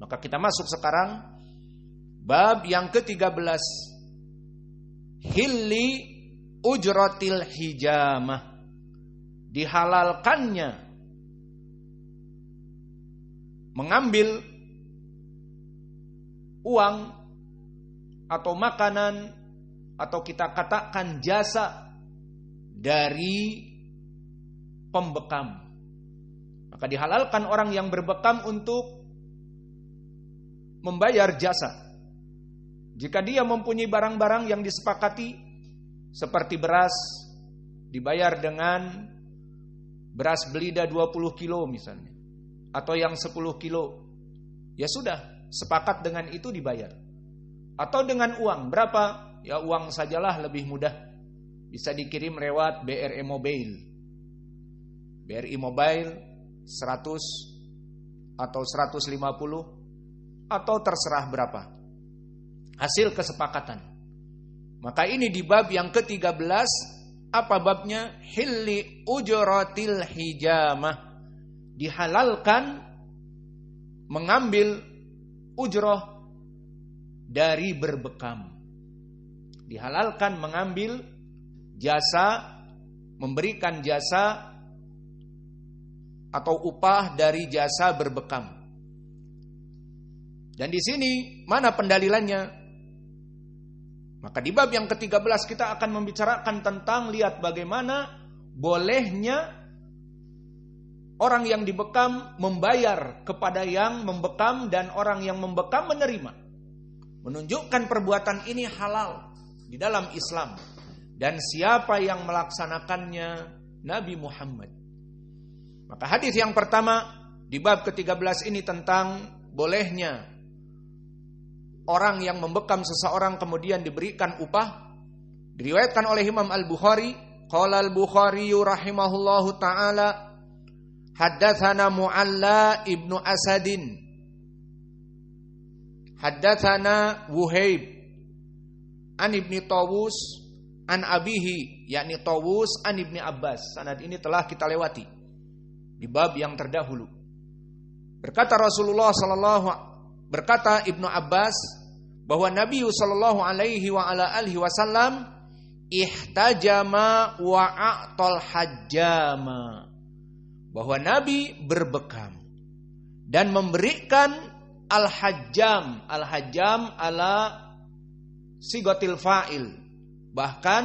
Maka kita masuk sekarang bab yang ke-13. Hilli ujratil hijamah. Dihalalkannya mengambil uang atau makanan atau kita katakan jasa dari pembekam. Maka dihalalkan orang yang berbekam untuk membayar jasa. Jika dia mempunyai barang-barang yang disepakati seperti beras, dibayar dengan beras belida 20 kilo misalnya, atau yang 10 kilo, ya sudah, sepakat dengan itu dibayar. Atau dengan uang, berapa? Ya uang sajalah lebih mudah, bisa dikirim lewat BRI Mobile. BRI Mobile 100 atau 150 atau terserah berapa. Hasil kesepakatan. Maka ini di bab yang ke-13, apa babnya? Hilli ujratil hijamah. Dihalalkan mengambil ujrah dari berbekam. Dihalalkan mengambil jasa, memberikan jasa atau upah dari jasa berbekam. Dan di sini mana pendalilannya? Maka di bab yang ke-13 kita akan membicarakan tentang lihat bagaimana bolehnya orang yang dibekam membayar kepada yang membekam dan orang yang membekam menerima. Menunjukkan perbuatan ini halal di dalam Islam. Dan siapa yang melaksanakannya? Nabi Muhammad. Maka hadis yang pertama di bab ke-13 ini tentang bolehnya orang yang membekam seseorang kemudian diberikan upah. Diriwayatkan oleh Imam Al-Bukhari, qala Al-Bukhari rahimahullahu taala, haddatsana Mu'alla ibnu Asadin, haddatsana Wuhaib an ibni Tawus an abihi, yakni Tawus an ibni Abbas. Sanad ini telah kita lewati di bab yang terdahulu. Berkata Rasulullah berkata Ibnu Abbas bahwa Nabi sallallahu alaihi wa ala alihi wasallam ihtajama wa a'tal hajjama. Bahwa Nabi berbekam dan memberikan al-hajjam. Al-hajjam ala sigatil fa'il. Bahkan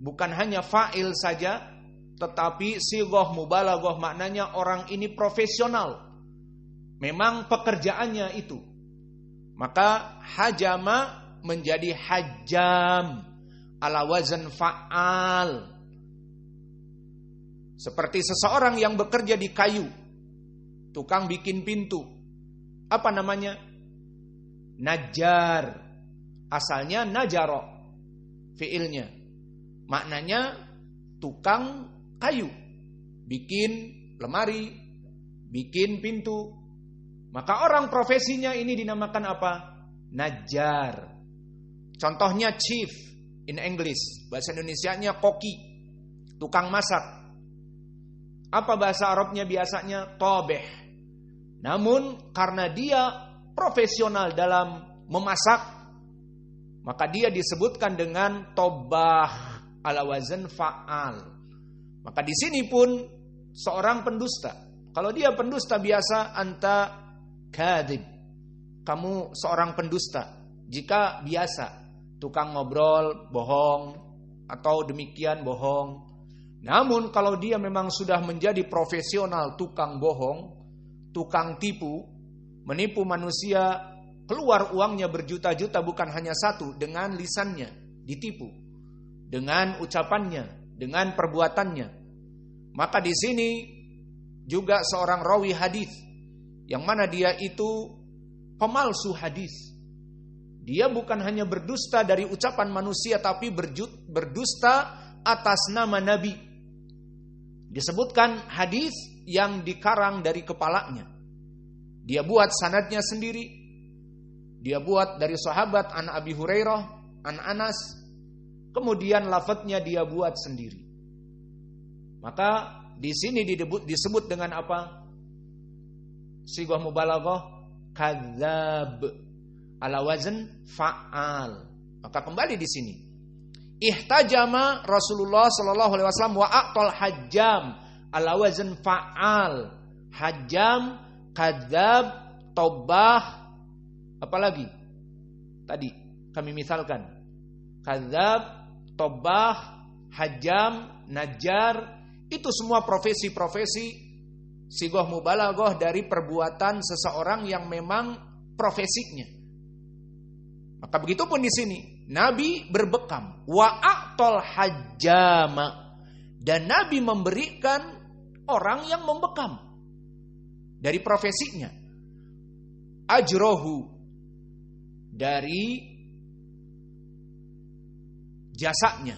bukan hanya fa'il saja, tetapi sigah mubalaghah, maknanya orang ini profesional. Memang pekerjaannya itu. Maka hajama menjadi hajjam ala wazan fa'al. Seperti seseorang yang bekerja di kayu, tukang bikin pintu. Apa namanya? Najjar. Asalnya najaro fiilnya. Maknanya tukang kayu. Bikin lemari, bikin pintu. Maka orang profesinya ini dinamakan apa? Najjar. Contohnya chief in English. Bahasa Indonesianya koki, tukang masak. Apa bahasa Arabnya biasanya? Tobeh. Namun karena dia profesional dalam memasak, maka dia disebutkan dengan tobah ala wazan fa'al. Maka di sini pun seorang pendusta. Kalau dia pendusta biasa, anta kadhib, kamu seorang pendusta. Jika biasa tukang ngobrol bohong atau demikian bohong. Namun kalau dia memang sudah menjadi profesional tukang bohong, tukang tipu, menipu manusia, keluar uangnya berjuta-juta, bukan hanya satu, dengan lisannya ditipu, dengan ucapannya, dengan perbuatannya. Maka di sini juga seorang rawi hadis yang mana dia itu pemalsu hadis. Dia bukan hanya berdusta dari ucapan manusia, tapi berdusta atas nama Nabi. Disebutkan hadis yang dikarang dari kepalanya. Dia buat sanadnya sendiri. Dia buat dari sahabat an Abi Hurairah, an Anas. Kemudian lafadznya dia buat sendiri. Maka di sini disebut dengan apa? Sigah mubalaghah, kadzab ala wazn fa'al. Maka kembali di sini. Ihtajama Rasulullah sallallahu alaihi wasallam wa aqtal hajjam ala wazn fa'al. Hajjam, kadzab, tobah, apalagi? Tadi kami misalkan. Kadzab, tobah, hajjam, najjar, itu semua profesi-profesi sigoh mubalaghah dari perbuatan seseorang yang memang profesinya. Maka begitu pun di sini, Nabi berbekam, wa aqtal hajjama, dan Nabi memberikan orang yang membekam dari profesinya, ajrohu, dari jasanya.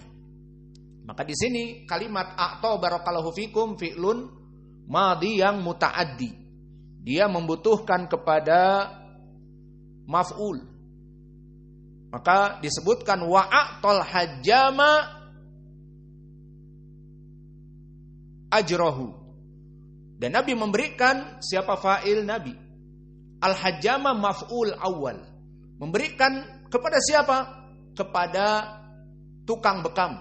Maka di sini kalimat a'ta barakallahu fikum fi'lun madhi yang muta'addi. Dia membutuhkan kepada maf'ul. Maka disebutkan wa a'tal hajjama ajrohu. Dan Nabi memberikan, siapa fa'il Nabi? Al-hajjama maf'ul awal. Memberikan kepada siapa? Kepada tukang bekam.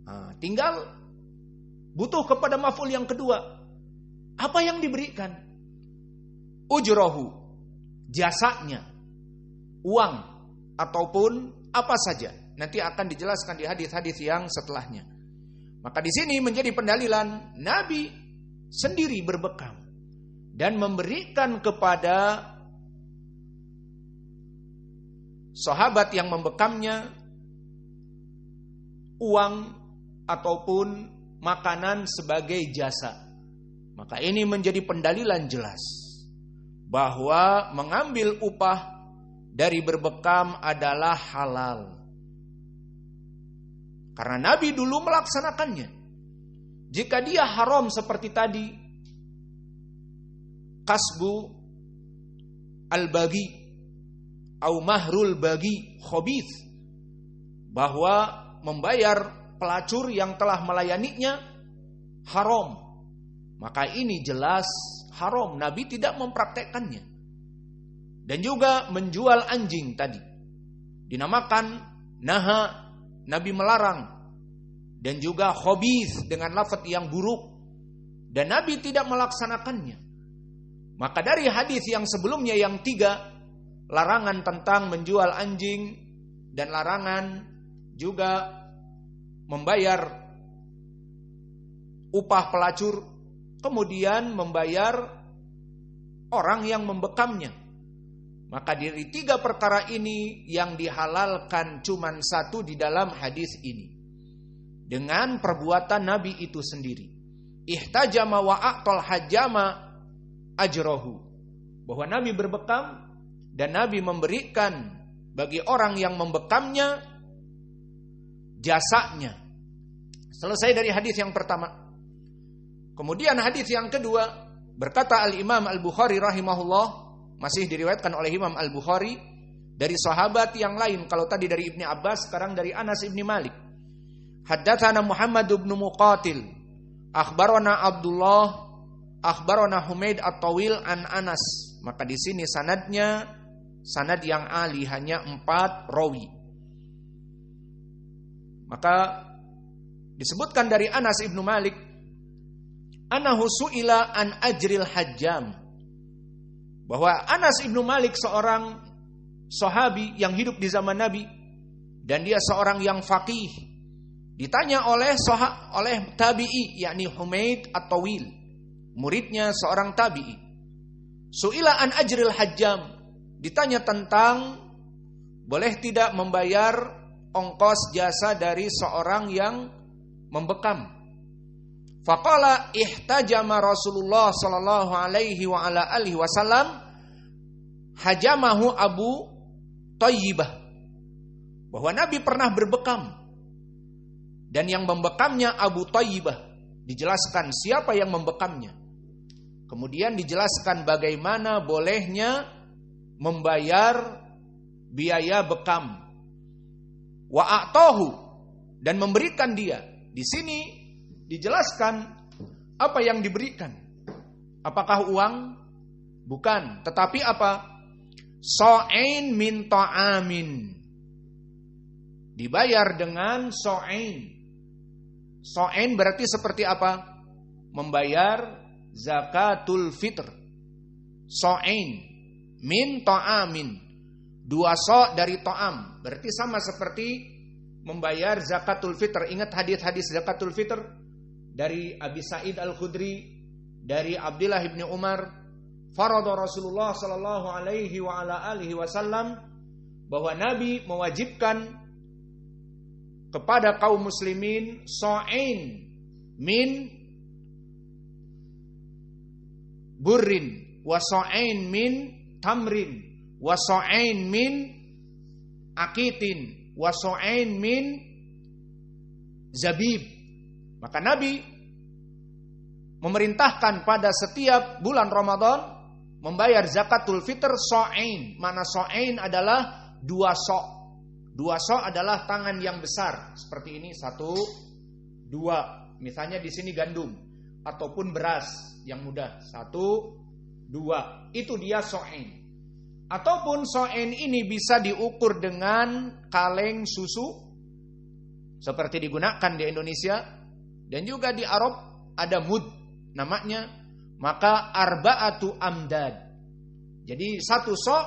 Nah, tinggal butuh kepada maf'ul yang kedua. Apa yang diberikan? Ujrohu, jasanya, uang, ataupun apa saja. Nanti akan dijelaskan di hadis-hadis yang setelahnya. Maka di sini menjadi pendalilan Nabi sendiri berbekam dan memberikan kepada sahabat yang membekamnya uang ataupun makanan sebagai jasa. Maka ini menjadi pendalilan jelas bahwa mengambil upah dari berbekam adalah halal. Karena Nabi dulu melaksanakannya. Jika dia haram seperti tadi, kasbu al-bagi au mahrul bagi khabith, bahwa membayar pelacur yang telah melayaninya haram, maka ini jelas haram. Nabi tidak mempraktekkannya. Dan juga menjual anjing tadi dinamakan naha, Nabi melarang. Dan juga khabith dengan lafaz yang buruk, dan Nabi tidak melaksanakannya. Maka dari hadis yang sebelumnya yang 3, larangan tentang menjual anjing dan larangan juga membayar upah pelacur, kemudian membayar orang yang membekamnya. Maka dari 3 perkara ini yang dihalalkan cuman 1 di dalam hadis ini. Dengan perbuatan Nabi itu sendiri. Ihtajama wa aqtal hajjama ajrohu. Bahwa Nabi berbekam dan Nabi memberikan bagi orang yang membekamnya jasanya. Selesai dari hadis yang pertama. Kemudian hadis yang kedua, berkata Al-Imam Al-Bukhari rahimahullah, masih diriwayatkan oleh Imam Al-Bukhari dari sahabat yang lain. Kalau tadi dari Ibni Abbas, sekarang dari Anas Ibni Malik. Haddatsana Muhammad bin Muqatil, akhbarana Abdullah, akhbarana Humaid at-Tawil an Anas. Maka di sini sanadnya sanad yang ali, hanya 4 rawi. Maka disebutkan dari Anas Ibnu Malik, anahu su'ila an ajril hajjam, bahwa Anas Ibnu Malik seorang sahabi yang hidup di zaman Nabi, dan dia seorang yang faqih. Ditanya oleh tabi'i, yakni Humaid at-Tawil, muridnya seorang tabi'i. Su'ila an ajril hajjam, ditanya tentang boleh tidak membayar ongkos jasa dari seorang yang membekam. Faqala ihtajama Rasulullah sallallahu alaihi wa ala alihi wasallam hajamahu Abu Thayyibah, bahwa Nabi pernah berbekam dan yang membekamnya Abu Thayyibah. Dijelaskan siapa yang membekamnya. Kemudian dijelaskan bagaimana bolehnya membayar biaya bekam. Wa a'tahu, dan memberikan dia. Di sini dijelaskan apa yang diberikan. Apakah uang? Bukan, tetapi apa? so'ain min ta'amin. Dibayar dengan so'ain. So'ain berarti seperti apa? Membayar zakatul fitr. So'ain min ta'amin. 2 so' dari ta'am. Berarti sama seperti membayar zakatul fitr. Ingat hadis-hadis zakatul fitr dari Abi Sa'id Al-Khudri, dari Abdullah bin Umar, farada Rasulullah sallallahu alaihi wa ala alihi wasallam, bahwa Nabi mewajibkan kepada kaum muslimin so'ain min burrin wa so'ain min tamrin wa so'ain min akitin wa so'ain min zabib. Maka Nabi memerintahkan pada setiap bulan Ramadan membayar zakatul fitr so'ain. Mana so'ain adalah 2 so'. 2 so' adalah tangan yang besar seperti ini, 1, 2. Misalnya di sini gandum ataupun beras yang mudah, 1, 2. Itu dia so'ain. Ataupun so'ain ini bisa diukur dengan kaleng susu seperti digunakan di Indonesia, dan juga di Arab ada mud namanya, maka arba'atu amdad. Jadi 1 so',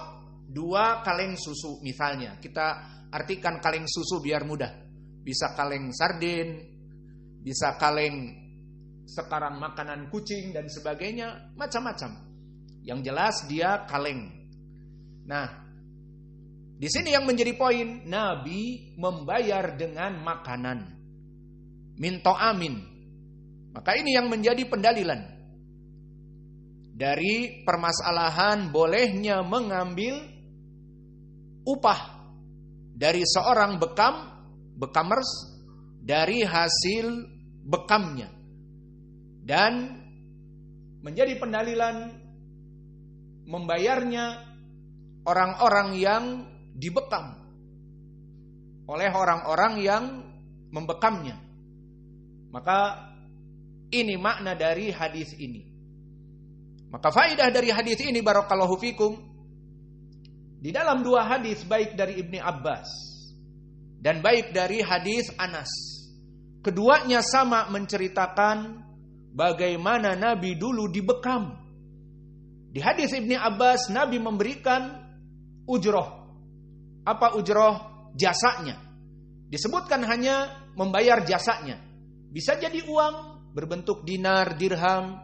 2 kaleng susu misalnya. Kita artikan kaleng susu biar mudah. Bisa kaleng sardin, bisa kaleng sekarang makanan kucing dan sebagainya, macam-macam. Yang jelas dia kaleng. Nah, di sini yang menjadi poin, Nabi membayar dengan makanan. Min ta'amin. Maka ini yang menjadi pendalilan dari permasalahan bolehnya mengambil upah dari seorang bekamers dari hasil bekamnya, dan menjadi pendalilan membayarnya orang-orang yang dibekam oleh orang-orang yang membekamnya. Maka ini makna dari hadis ini. Maka faedah dari hadis ini barakallahu fikum, di dalam 2 hadis, baik dari Ibni Abbas dan baik dari hadis Anas, keduanya sama menceritakan bagaimana Nabi dulu dibekam. Di hadis Ibni Abbas, Nabi memberikan ujroh. Apa ujroh? Jasanya. Disebutkan hanya membayar jasanya. Bisa jadi uang berbentuk dinar, dirham,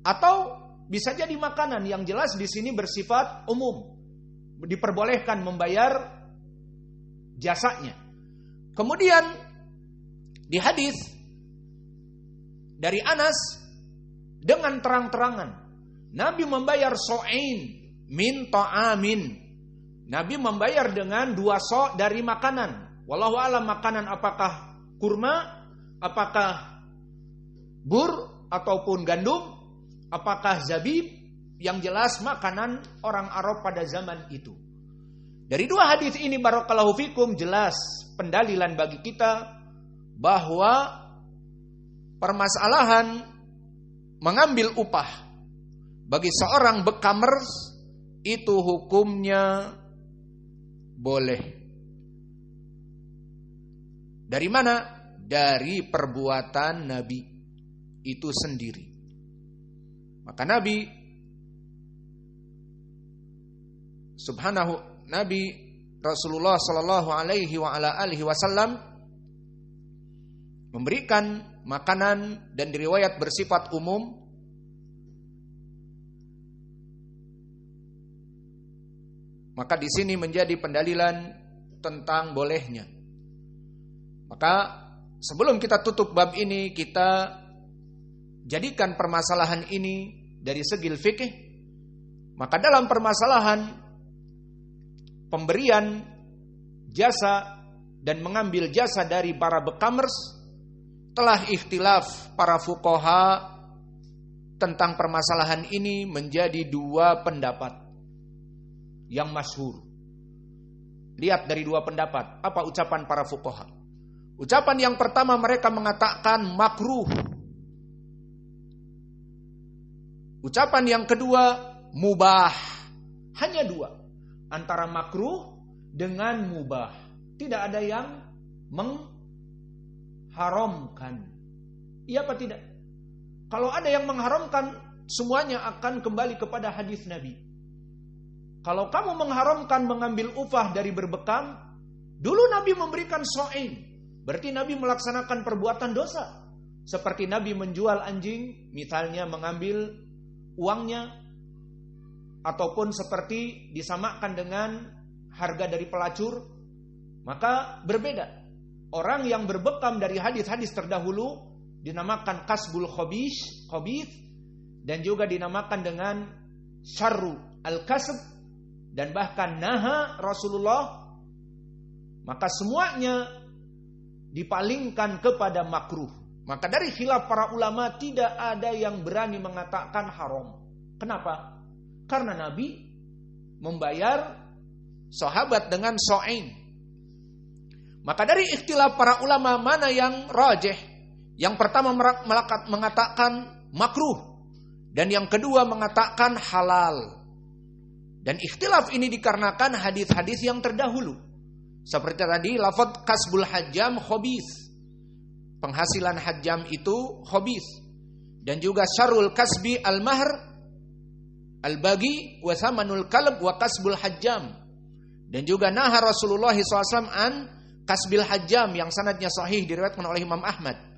atau bisa jadi makanan. Yang jelas di sini bersifat umum. Diperbolehkan membayar jasanya. Kemudian di hadis dari Anas dengan terang-terangan Nabi membayar so'ain min ta'amin. Nabi membayar dengan 2 so' dari makanan. Wallahu a'lam makanan apakah kurma, apakah bur ataupun gandum, apakah zabib, yang jelas makanan orang Arab pada zaman itu. Dari 2 hadis ini barakallahu fikum jelas pendalilan bagi kita bahwa permasalahan mengambil upah bagi seorang bekamers itu hukumnya boleh. Dari mana? Dari perbuatan Nabi itu sendiri. Maka Nabi Rasulullah sallallahu alaihi wa ala alihi wasallam memberikan makanan, dan diriwayat bersifat umum. Maka di sini menjadi pendalilan tentang bolehnya. Maka sebelum kita tutup bab ini, kita jadikan permasalahan ini dari segi fikih. Maka dalam permasalahan pemberian jasa dan mengambil jasa dari para bekamers, telah ikhtilaf para fuqaha tentang permasalahan ini menjadi 2 pendapat yang masyhur. Lihat dari 2 pendapat, apa ucapan para fuqaha. Ucapan yang pertama, mereka mengatakan makruh. Ucapan yang kedua, mubah. Hanya 2. antara makruh dengan mubah. Tidak ada yang mengharamkan. Iya apa tidak? Kalau ada yang mengharamkan, semuanya akan kembali kepada hadis Nabi. Kalau kamu mengharamkan mengambil upah dari berbekam, dulu Nabi memberikan so'in. Berarti Nabi melaksanakan perbuatan dosa. Seperti Nabi menjual anjing, misalnya mengambil uangnya, ataupun seperti disamakan dengan harga dari pelacur, maka berbeda. Orang yang berbekam dari hadis-hadis terdahulu dinamakan kasbul khabith, dan juga dinamakan dengan syarru al-kasb, dan bahkan naha Rasulullah, maka semuanya dipalingkan kepada makruh. Maka dari khilaf para ulama tidak ada yang berani mengatakan haram. Kenapa? Karena Nabi membayar sahabat dengan so'in. Maka dari ikhtilaf para ulama mana yang rajih? Yang pertama mengatakan makruh, dan yang kedua mengatakan halal. Dan ikhtilaf ini dikarenakan hadis-hadis yang terdahulu. Seperti tadi lafaz kasbul hajjam khabith. Penghasilan hajjam itu khabith. Dan juga syarul kasbi al-mahr al-bagi wa thamanul kalb wa kasbul hajjam. Dan juga naha Rasulullah SAW an kasbil hajjam yang sanadnya sahih diriwayatkan oleh Imam Ahmad.